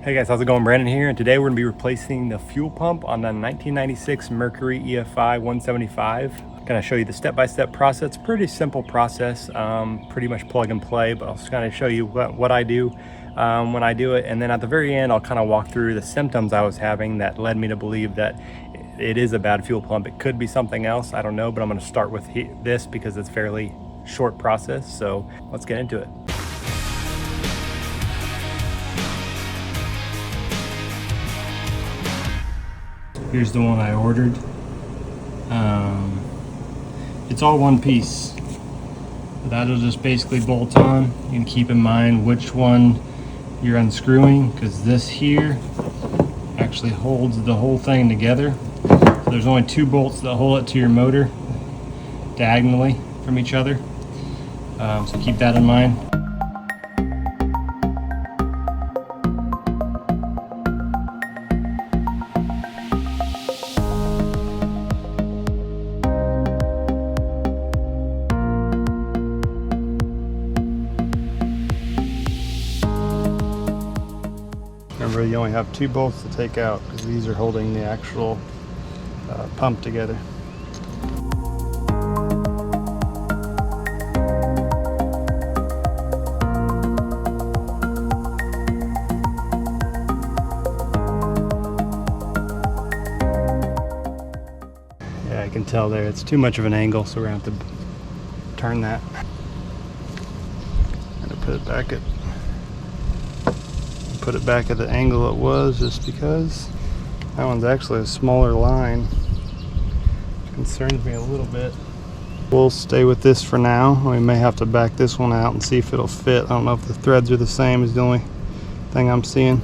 Hey guys, how's it going? Brandon here, and today we're going to be replacing the fuel pump on the 1996 Mercury EFI 175. I'm going to show you the step-by-step process. Pretty simple process, pretty much plug and play, but I'll just kind of show you what I do when I do it. And then at the very end, I'll kind of walk through the symptoms I was having that led me to believe that it is a bad fuel pump. It could be something else, I don't know, but I'm going to start with this because it's fairly short process. So let's get into it. Here's the one I ordered. It's all one piece. That'll just basically bolt on. You can keep in mind which one you're unscrewing, because this here actually holds the whole thing together. So there's only two bolts that hold it to your motor diagonally from each other. So keep that in mind. Remember, you only have two bolts to take out because these are holding the actual pump together. Yeah, I can tell there it's too much of an angle, so we're going to have to turn that. I'm going to put it back at the angle it was, just because that one's actually a smaller line, which concerns me a little bit. We'll stay with this for now. We may have to back this one out and see if it'll fit. I don't know if the threads are the same, is the only thing I'm seeing.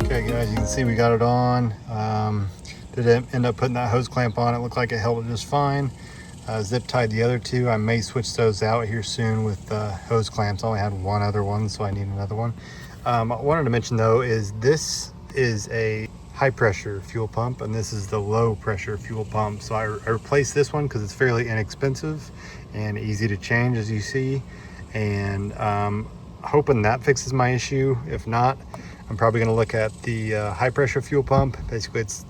Okay guys, you can see we got it on. Did end up putting that hose clamp on. It looked like it held it just fine. Zip tied the other two. I may switch those out here soon with hose clamps. I only had one other one, so I need another one. I wanted to mention though, is this is a high pressure fuel pump and this is the low pressure fuel pump. So I replaced this one because it's fairly inexpensive and easy to change, as you see. And hoping that fixes my issue. If not, I'm probably going to look at the high pressure fuel pump. Basically, it's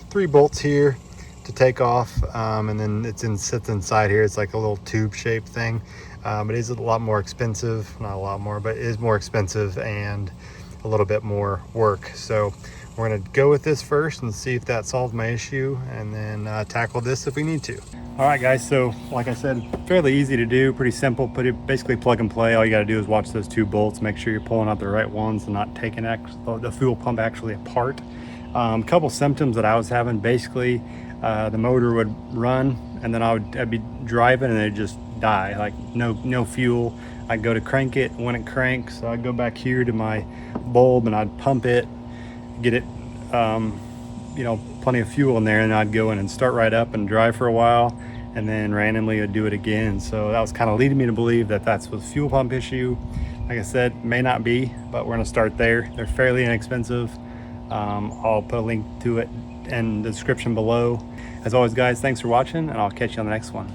3 bolts here to take off, and then sits inside here. It's like a little tube shaped thing. It is a lot more expensive, not a lot more, but it is more expensive and a little bit more work. So we're going to go with this first and see if that solves my issue, and then tackle this if we need to. All right guys, so like I said, fairly easy to do, pretty simple. Basically plug and play. All you got to do is watch those 2 bolts, make sure you're pulling out the right ones and not taking the fuel pump actually apart. A couple symptoms that I was having, basically the motor would run and then I'd be driving and it'd just die, like no fuel. I'd go to crank it, wouldn't crank, so I'd go back here to my bulb and I'd pump it, get it you know, plenty of fuel in there, and I'd go in and start right up and drive for a while, and then randomly I'd do it again. So that was kind of leading me to believe that that's a fuel pump issue. Like I said, may not be, but we're going to start there. They're fairly inexpensive. I'll put a link to it in the description below. As always guys, thanks for watching, and I'll catch you on the next one.